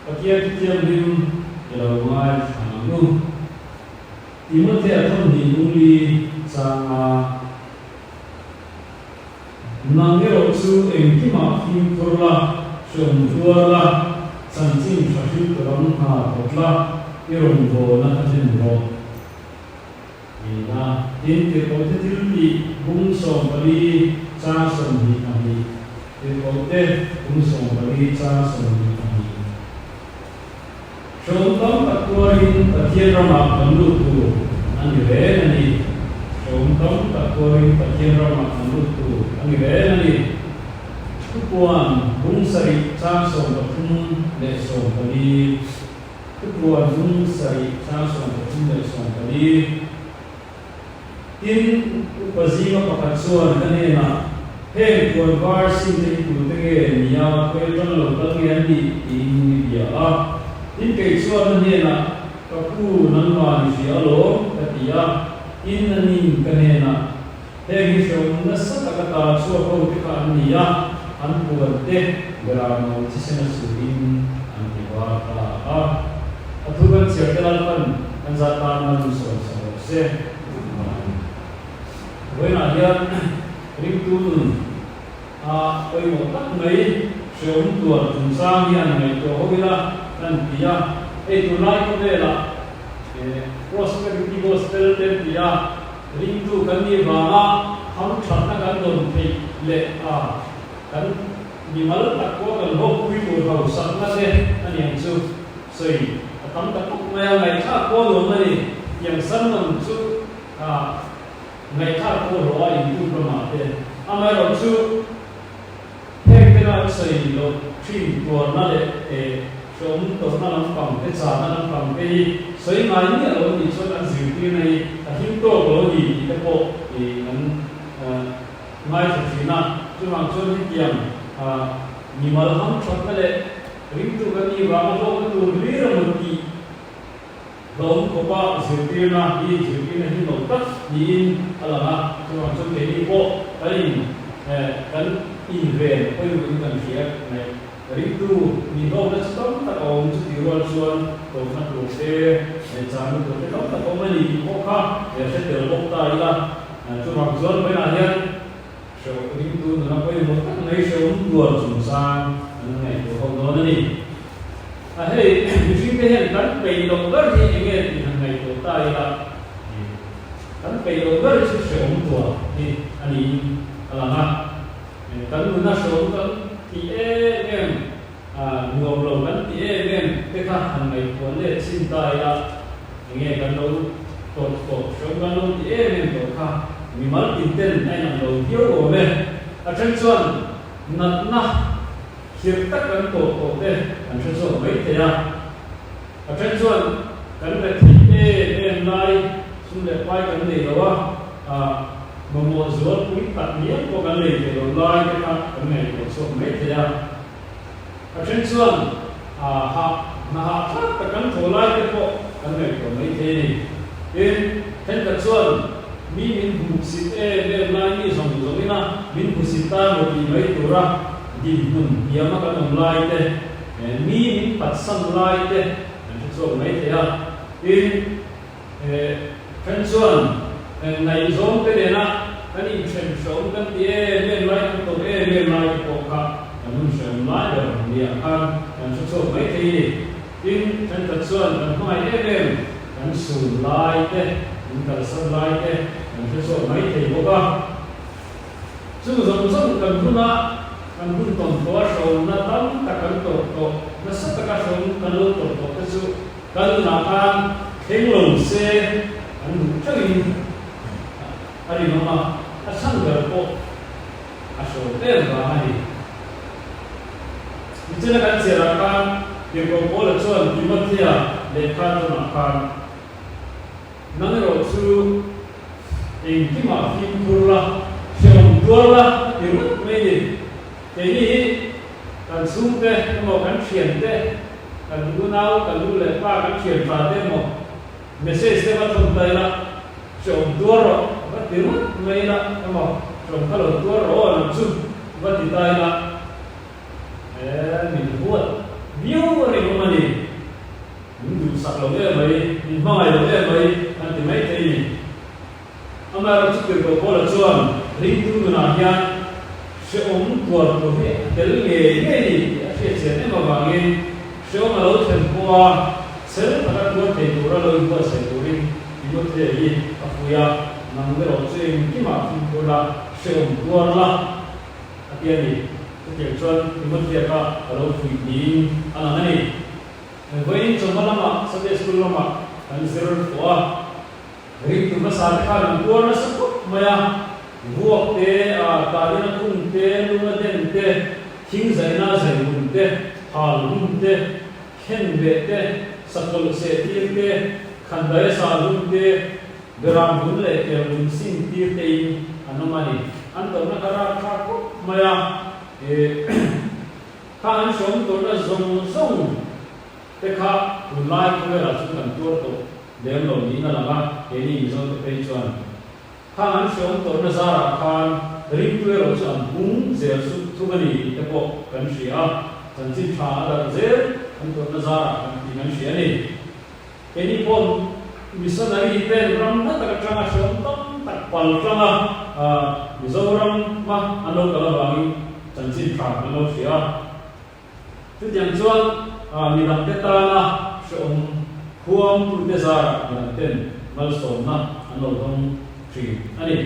ปะเกียที่เทียมริมเรามาทางนู้นที่มันเทียบทั้งนี้มุลีสังอานังเกลซูเองที่มาฟิมตัวละชมตัวละสันจิมชาชิตรังหาตัวละที่รวมโบนักจินโรนี่นะดินที่เขาจะทิ้งที่บุ้งส่งไปจ้าส่งที่อันนี้ที่เขาจะบุ้งส่งไปจ้าส่งที่อันนี้ชมต้องตะกัวรินตะเทียนเรามาบรรลุตัวอันนี้เรื่องนี้ชมต้องตะกัวรินตะเทียนเรามาบรรลุตัวอันนี้เรื่องนี้ทุกวันบุ้งสริจ้าส่งกับทุ่งเดชส่งไปทุกวันบุ้งสริจ้าส่งกับทุ่งเดชส่งไปทินอุปจีมาประคัตส่วนกันเนี่ยนะเพ่งควรวาร์สิ่งที่คุณเตะมียาเพื่อจนหลุดตั้งเงินดีอินเดียทินเกิดส่วนกันเนี่ยนะก็ผู้นั้นมาดิเสียโลกติยาทินนั้นนี่กันเนี่ยนะเพ่งส่วนนั้นสักกะตาส่วนเขาที่ขานี่ยาอันควรเตะเวลาเราที่เสนอสุรินอันที่ว่าทุกคนเสียเวลาพันอันจัดการมันส่วนสองเสียเวลาเดียวริมตูนไปหมดตั้งไหนเชื่อมตัวจุนสร้างยันไหนตัวเขาเวลานั่นที่ยาตัวไล่ก็ได้ละprosperity gospel เต็มที่ยาริมตูกันนี่ว่าเขาชัดนักการโดนที่เละกันมีมาลักว่ากันพวกคุยตัวเขาสักนั่นเองอันนี้สุดสวยทำแต่พวกแมวไหนชาติโกโดนนี่อย่างสั้นมันสุดในท่าโคร้อยอยู่ประมาณเดียวอามาเราชูเพ่งเป็นอะไรใส่เราชิมตัวนั่นแหละชมตัวนั่นฟังเป็นสารนั่นฟังไปสวยงามเนี่ยเราดีส่วนอันสิ่งที่ในหิ้งโตเราดีแต่พอมันไม่สุดที่นั่นช่วงช่วงที่เกี่ยมมีมาแล้วทั้งช็อตนั่นแหละริมตัวกันนี่ว่ามันโลกมันดูเรื่องมันดีลงก็ว่าสิ่งที่น่าดีสิ่งที่น่าที่หนุนตัดดีอะไรนะช่วงช่วงที่นี่พอไปกันอินเวนไปอยู่ที่นั่นเสียในริมตัวมีโลกนั้นต้องตัดออกจุดที่ว่าส่วนตรงนั้นโลกเสียในจานตัวที่ต้องตัดออกมาดีพอค่ะเดี๋ยวเสร็จเดี๋ยวลงตายละช่วงส่วนไปไหนเนี่ยช่วงริมตัวนั่นไปหมดทั้งในช่วงตัวจุดสร้างนั่นไงตัวเขาโดนนี่เฮ้ยจริงๆเนี่ยกันไปลงก็ที่ยังไงที่ทางไหนตัวตายละกันไปลงก็ที่เชื่อมตัวที่อันนี้อะไรนะกันมันน่าเชื่อมกันที่เนี่ยงงลงกันที่เนี่ยเพื่อทางไหนตัวเนี่ยสิ้นตายละยังไงกันเราตัวเชื่อมกันลงที่เนี่ยตัวข้ามีมันติดเต้นในนั้นเราเที่ยวโอ้แม่อาจารย์ส่วนนั่นนะเชื่อตักกันโตเด้อันเช่นส่วนไม่เทียอันเช่นส่วนกันเลยที่ไลสุดเลยไปกันเลยเราว่าโมโซลคุยตัดเนี้ยก็กันเลยเราไลกันเลยก็ส่วนไม่เทียอันเช่นส่วนถ้ากันโถไลกันเลยก็ไม่เทียเห็นกันส่วนมีมินบุสิเรื่องไลนี่สมมตินะมินบุสิตาโมดีไม่ตัวละdi nun dia makan mulai deh ni patsan mulai deh so mai te ya kan suan nai zom te na kan in chen shom kan ti men lai to men lai ko ka nun shem lai da dia kan so mai te kan ta suan kan mai kan sun lai deh kan san lai deh kan so mai te ko ka so kan kuna kan pun tonton show na tam takkan tonton na sa takkan show kan lo tonton kasu kan nakan henglong se kan cari hari mama asal berpo asal terbaik bicara kan serakan yang kau boleh cuan dimatia lekat nakan nangero su yang kima film pula show dua dirut meje ini kan sumpe mo kan siente kan gunau kan dule pa kan sien pa demo message te batum taila so doro batiru meila mo so kalo doro na su bati taila min buat วิวอะไรของมันนี่ดูสักเราได้ไหมไม่เราได้ไหมอันที่ไม่ได้อามาเราจะเกิดกับคนละส่วนริ้งดูหน้าเฮียเชื่อมตัวตัวเองเดี๋ยวเงี้ยนี่เชื่อเชื่อเนี่ยมาบางเงี้ยเชื่อมาเราเห็นตัวเชื่อมาเราตัวเห็นตัวเราอยู่ตัวเสียตัวริ้งอยู่ตัวเองอ่ะคุยอ่ะนั่งเดี๋ยวเราเชื่อที่มาที่ตัวเราเชื่อมตัวละอ่ะเดี๋ยวนี้เดี๋ยวชวนที่มันเรียกว่าเราคุยดีอันนั้นนี่เว้ยจงมาละมาสักเดือนสุดละมาอันนี้เสร็จแล้วริ้งตัวมาสาธิตการตัวนั้นสักมา Vuok te kalina kun te luna den te king zaina zainun te halun te khenbe te sakol se tir te khandai salun te beram bun le te bun sin tir te anamani anto na kara kha ko maya khan shom to na zong zong te kha ulai ko la chu kan tur to dem lo ni na lama eni zong te pe chuan Khan shom to na zara khan ring tu ro chan bung zer su thumani te po kan shia chan chin tha da zer kan to na zara kan ti kan shia ni eni pon missionary pen ram na ta ka shom tam tak pal tanga mizoram ma alo kala bangi chan chin tha kan lo shia tu jang chuan mi ram te ta na shom huam tu te zara kan ten mal som na alo dong ani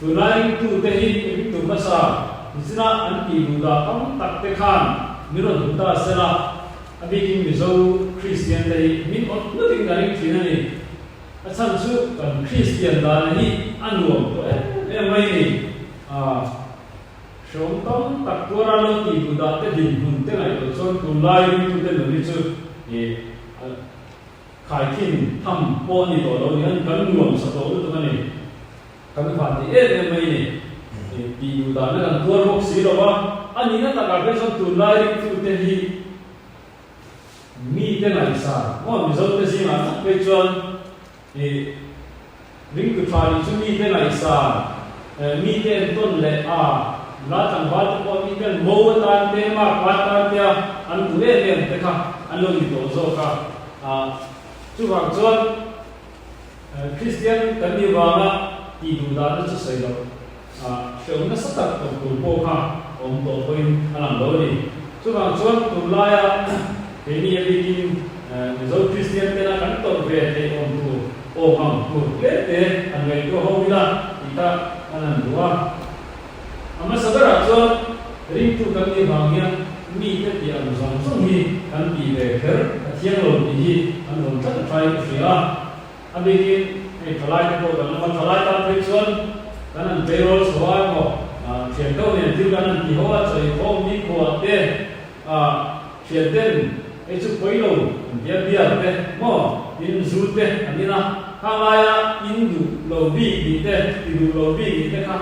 tunai tu te hi tu masa isna an ki buda kam tak te khan miro duta sela abi ki mizo christian dei min ot nothing gari chinani achan su kan christian da ni anwom to mai ni shom tom tak tora lo ki buda te din hun te ngai to chon tunai tu te lo ni chu e khai kin tham po ni to lo ni an kan nuam sa to tu ma ni kan phati mai ni ti u da na kan tur bok si lo wa ani na ta ka be so tu lai tu te hi mi te na sa mo mi zo te si ma pe chon ring tu phali chu mi te na sa mi te ton le la tang ba ko mi kan mo ta te ma pa ta te an tu le te ka an lo ni to zo ka chu ba chon christian kan ni wa ti du da na chu sai lo shom na sa ta to ko po kha om to koin alam lo ni chu ba chon tu la ya he ni abi kin zo christian te na kan to ve te om tu o ham tu le te an ngai ko ho ila ita anan duwa ama sabara chon ring tu kan ni bang ya mi te ti an zong zong ni kan ti ve kher thiang lo ti hi an lo ta try ko sia abi kin thalai ko da na thalai ta pe chon kanan payroll swa ko thian to ne til kanan ti ho choi ho mi ko te thian den e chu poilo bia bia te mo in zu te anina ka ya in du lo bi ni te ti du lo bi ni te ka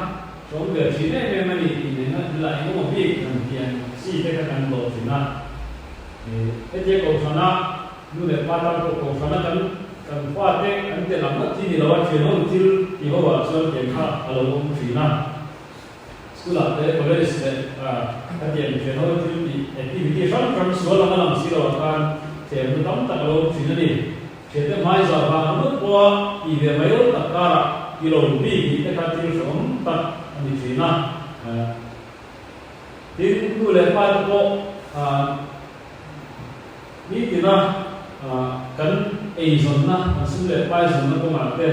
chong de chi ne me mani ni na la mo bi kan tian si te ka kan lo chi na e je ko sana nu le pa ta ko sana kan kan fa te an te lam ti ni lo wa chi no til ti ho wa so ke kha alo mo chi na school te college te ka ti ni no til ti activity short from school la lam si lo kan te mu tam ta lo chi na ni che te mai za ba no po i ve mai lo ta ka ki lo bi ki te ka ti shom ta ni chi na tin nu le pa ko ni ti na kan ei zon na su le pai zon na ko ma te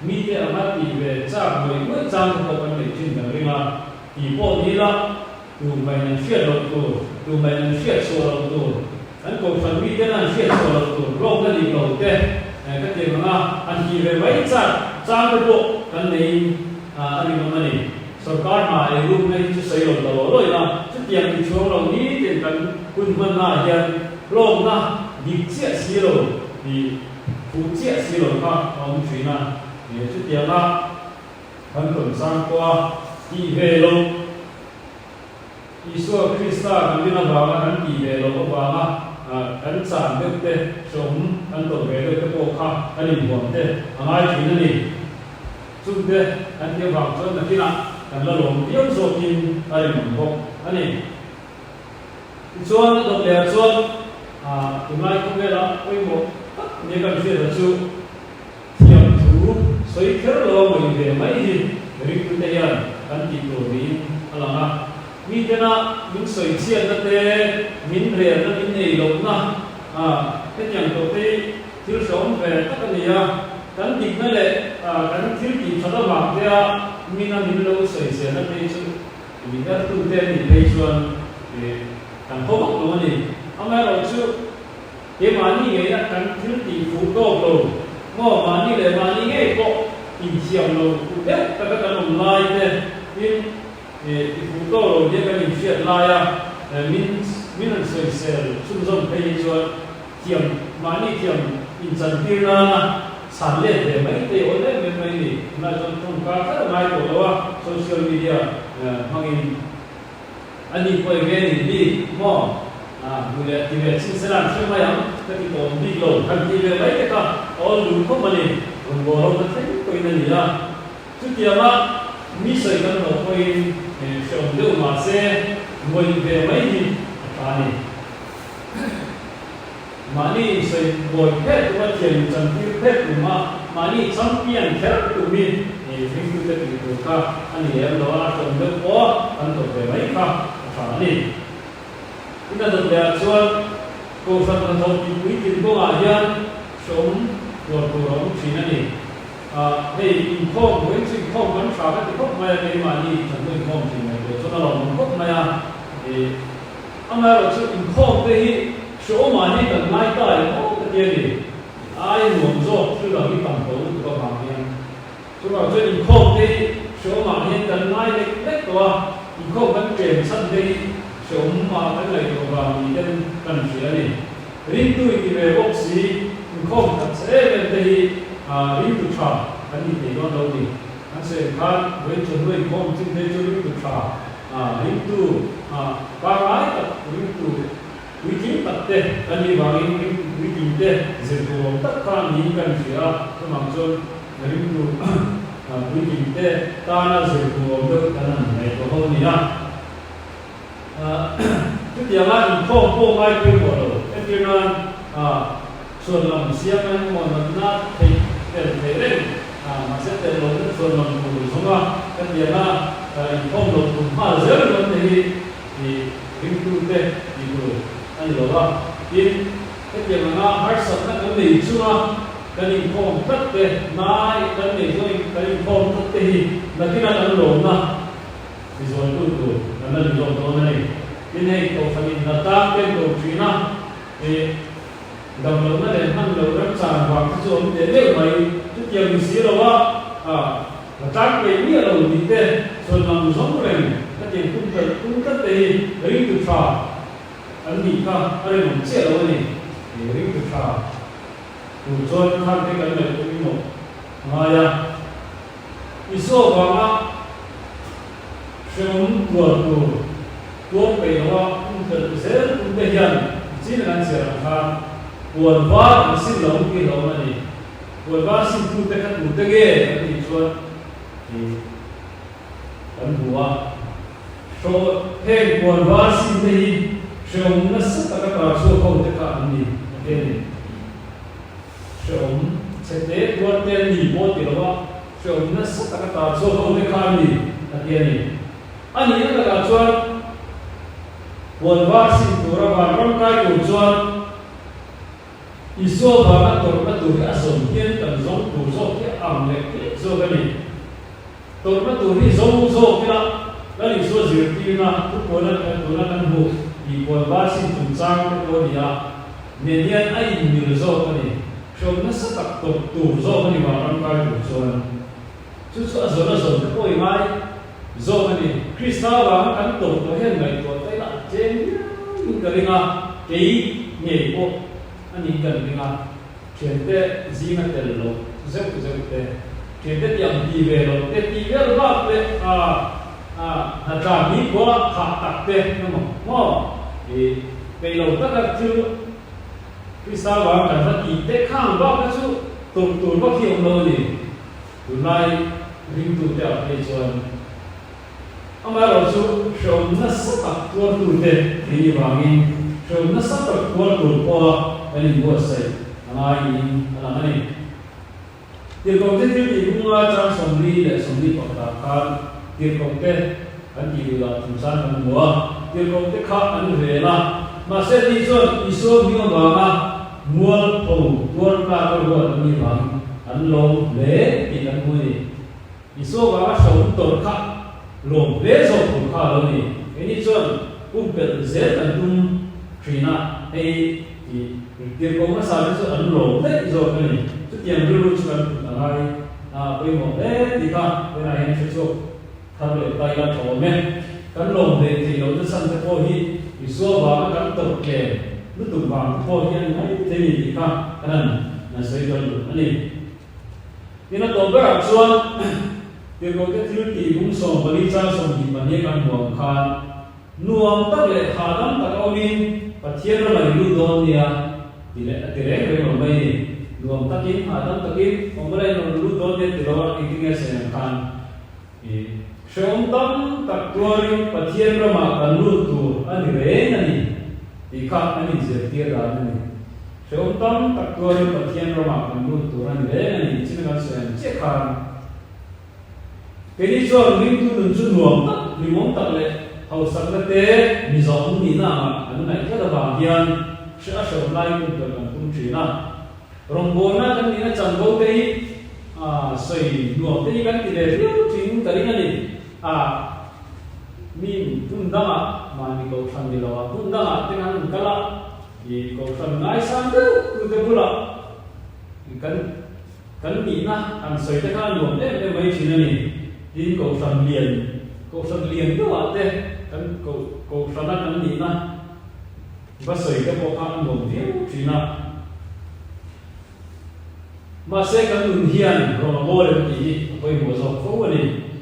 mi te ama ti ve cha moi moi chang ko kan le chin da ringa ti po ni la tu mai nan shia lo tu mai nan shia so lo tu an ko fan mi te nan shia so lo tu ro na li lo te ka te ma an ki ve mai cha chang ko kan nei ani ma ni sarkar ma e ru nei chu sai lo lo na chu tiang ti chong lo ni te kan kun man na ya lo na di chia si lo di fu chia si lo ka ông thủy na ye chu tia na han kon sang kwa ti ve lo Isu Krista kan dina ba kan ti ve lo ba ma kan san de te som kan to ve de ko kha kan ni bom te angai thủy na ni chu de kan ti ba cho na ti na kan la lo yom so kin ai mong bo ani chuan do le chuan ตุลาคมเวลาโอ้ยหมดเนี่ยกันเสียแล้วเทียมถูสวยเท่าเราไม่ได้ไม่ดีริคุเตียนกันติดตัวนี้อะไรนะมีแต่นะมินสวยเสียนั่นเองมินเรียนนั่นมินเอลงนะเป็นอย่างตัวที่ที่สองแบบตั้งแต่กันติดนั่นแหละกันที่ติดชดมากเดียมีนั่นมินเราสวยเสียนั่นเองมีแต่ตัวเดียวนี่เป็นส่วนกันพบตัวนี้เอามาเราชื่อเดี๋ยวมานี่ไงนะกันที่ติดฟูโต้โลง้อมานี่เลยมานี่ไงก็อินเชียงโลเด็กแต่ก็กันลายเนี่ยมินติดฟูโต้โลเด็กกันอินเชียงลายมินนั่นสวยเสียชุมชนไปส่วนเทียมมานี่เทียมอินสันติราสันเล่เลยไม่ได้โอนเลยไม่นี่น่าจะต้องการก็ไม่ตัวว่าโซเชียลมีเดียบางอันนี้ก็เป็นดีมอดูแลที่เป็นสิ่งสำคัญใช่ไหมยังก็ที่ผมดีโลกันที่เป็นอะไรก็เอาดูเข้ามาเลยผมบอกเราจะใช้ตัวนี้นะทุกอย่างว่ามีส่วนกันเราไปชมดูมาเสียมวยเป็นไม่ดีมานี่ส่วนบอยเพชรตัวเทียนจันทิเพชรมานี่สัมเพียงแค่ตัวมีฟิงก์ตัวที่ตัวข้าอันนี้เราชมดูว่าอันตัวเป็นไม่ข้านี่ที่นั่นตัวเดียวส่วนกูฟังกันทบที่วิธีก็อาจจะชมตัวเราที่นั่นนี่ให้อินโฟมเว้นสิ่งข้อมันฝากที่พบมาในมานี่ฉันไม่ข้อมจริงเลยส่วนเราพบมาอันนั้นเราชื่ออินโฟมที่โชว์มานี่กันไม่ได้โอ้ก็เดี๋ยวนี้ไอ้หนุ่มโซ่ชื่อเราที่ตั้งตัวก็บางอย่างส่วนเราชื่ออินโฟมที่โชว์มานี่กันไม่เล็กตัวอินโฟมมันเปลี่ยนสั้นที่ชมมาเป็นอะไรตัวบางอย่างกันเสียนี่ริมตุยที่เวบอกสีอินโฟมตัดเส้นที่ริมตุชาอันนี้ที่เราดูนี่อันเสร็จการเว้นจนด้วยอินโฟมจึงได้จนริมตุชาริมตุบางรายกับริมตุวิธีตัดเตะอันนี้บางวิธีเตะเสร็จตัวตัดการนี้กันเสียสมัครจนริมตุวิธีเตะตาหน้าเสร็จตัวเลิกกันในตัวเขานี่นะทุกอย่างนั้นพ่อไม่เป็นหมดเลยเอ็นนั้นส่วนลำเสียงนั้นหมดนั้นเร่งมาเสร็จแต่ลงส่วนลำตัวสมว่าเอ็นนั้นพ่อลงทุนมาเยอะเลยที่ริมตุเตะที่ดูอันนี้เราว่าที่เอ็นนั้นหาสัตว์นั้นไม่ชัวร์กันอีกพ่อตัดเตะนายกันอีกด้วยกันอีกพ่อตัดเตะนักที่นั่นลงนะที่ส่วนตัวนั่นลงตัวนั่นเองที่นี่ตัวฟังอินนัตตาเป็นตัวจีน่าดำรงนั่นเองท่านเรารักษาความที่ส่วนเด็กๆไปทุกอย่างมีสิ่งเราว่าจากไปนี่เราดีเต้ส่วนนำสองเรื่องก็จะคุ้มกันเตะริมตุชาอันนี้ก็อะไรมันเชื่อเราเนี่ยริมตุชาตัวส่วนทำให้กันเลยตัวนี้หมดมาอย่างอิโซว่าเชื่อมตัวไปว่าคุณจะเสียคุณไปยังจีนนั่นเสียนะครับปวดว่าสิ่งเหล่านี้เราไม่ได้ปวดว่าสิ่งที่เป็นตัวเองอันนี้ส่วนกันหัวโชว์เห็นปวดว่าสิ่งที่โชว์นักสัตว์ก็โชว์เขาจะการนี้เห็นโชว์เสด็จตัวเต็มที่ปวดที่เราว่าโชว์นักสัตว์ก็โชว์เขาจะการนี้เห็นอันนี้ก็ส่วนปวดว่าสิ่งตัวเราร่างกายตัวส่วนอิโซบาร์ตัวที่อาสมเทียนกันสองตัวสองที่อ่างเล็กโซกันนี่ตัวที่สองที่ละแล้วอิโซจิตที่นะทุกคนนั้นตัวนั้นบุอีปวดว่าสิ่งตุ่มจางตัวนี้เนี่ยไอ้มีโซกันนี่ชมนักสัตว์ตัวโซกันนี่ว่าร่างกายตัวส่วนชุดอาสมตัวอีไม้โซกันนี่คริสต์ว่ากันตัวเห็นไหมตัวไต้ละเจนนี่กันนี่เกี่ยเนี่ยพวกอันนี้กันนี่เขียนแต่จีนแต่ละโลกเจ้าแต่เขียนแต่ยังดีเวลแต่ดีเวลว่าเป็นจามีกว่าขาดตัดแต่นั่นมั้งไปเราตั้งแต่ชื่อคริสต์ว่ากันว่าอีแต่ข้างว่าก็ชื่อตัวว่าเขียนเราเนี่ยตัวไหนริมตัวเดียวไปส่วนอามาเราชื่อชมนักสัตว์ตัวเด็กที่วางอิน so na sa to ko ani bo sai angai in alangani tir ko te ti bunga cha somli le somli pakta khan tir ko te an ti la tumsan an mo tir ko te kha an vela ma se ti so iso mi ba ma mual po tuan ka ko wa ni bang an lo le ti kan mu ni iso ba so to kha lo le so ko kha lo ni ani chon umpel zel an tum trina ei tir ko ma sa so an lo le zo ni tu tiang lu chu kan angai poi mo le ti ka ve na hen chu thar le tai la tho me kan lo le ti lo tu san te ko hi iso ba kan to ke lu tu ba ko hi ai te ni ti ka kan na sei do ani ni na to ba chuan tir ko te thil ti bung so bali cha so ni ban ye kan mo khan nuam tak le khadam tak awin pathian la lu don nia dire re mo mai ni nuam takin khadam takin omrai no lu don ne tiro itinge se khan shom tam tak tuari pathian ra ma kan lu tu ani re nani ti kha ani je ti ra nani shom tam tak tuari pathian ra ma kan lu tu ani re nani chin ga se che khan keni so ring tu dun chu nuam tak limom tak le hau sak te mi zong ni na ma an nai ka da ba hian sha sho lai ku da kan tum chi na rong bo na kan ni na chang go te sei nuam te kan ti le riu ting ka ring ani mi tun da ma ni ko than ni lo tun da te kan kala i ko than ngai san tu te bula kan ni na an sei te kan nuam te mai chi na ni din ko than lian do ate kan ko sana kan ni na ba sei ka ko kan mo diu china ma se kan un hian ro mo le ti poi mo zo ko ni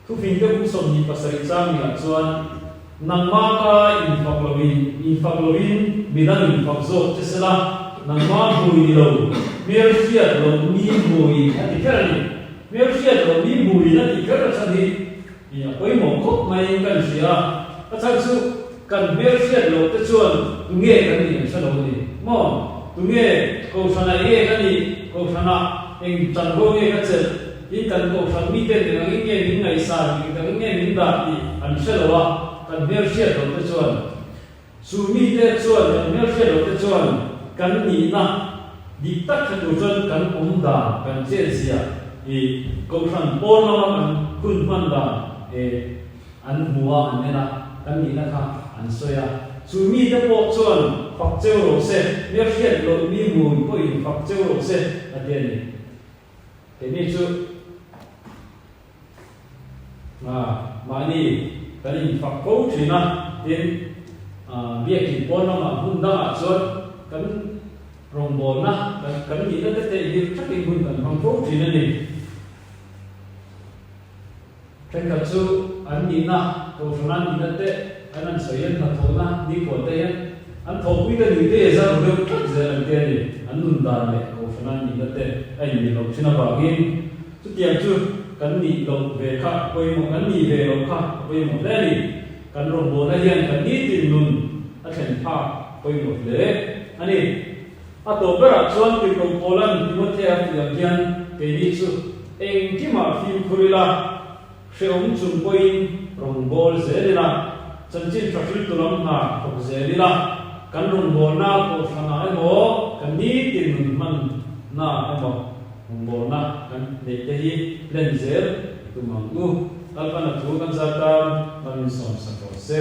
thu fin te bu som ni pasari chang ni chuan nang ma ka infaglovin bidan infagzo chesela nang ma bu ni lo mer fiat lo mi bu ni ati kerani mer fiat lo mi bu ni ati kerani ya poi mo ko mai kan sia ta chang su kan mer fiat lo te chuan tu nge kan ni sa lo ni mo tu nge ko sana ye kan ni ko sana eng chan ho nge ka che in kan ko san mi te de ngi nge ni ngai sa ni kan nge ni da ti an se lo wa kan mer fiat lo te chuan su mi te chuan kan mer fiat lo te chuan kan ni na dik tak ka tu chuan kan da kan che sia i ko san pon lo kan kun man da an mua an nena kan ni na kha an soya su mi te po chuan phak cheu ro se mer fiat lo mi mu ko in phak cheu ro se atian ni te ni chu mani kan in phak ko thina tin bia ki pon ma hun da chuan kan rong bo na kan ni na te ni thak in hun kan phak ko thina ni kan ka chu an ni na ko funan ni te an soyen na thona ni ko te an thopui da ni te za ro thak za an te ni an nun da le ko funan ni te ai ni lo china ba gin chu tiang chu kan ni lo ve kha koi mo kan ni ve lo kha koi mo le ni kan ro bo na hian kan ni tin nun a then pha koi mo le ani a to bera chuan ti ko polan ti mo the a ti hian ke ni chu eng ki ma fi khurila sheom chum poin rong bol zelina chanchin trafil tulam na ko zelina kan rong bol na ko thana emo kan ni tin man na emo rong bol na kan de te hi len zel tu mangu kalpana thu kan zata man som sa ko se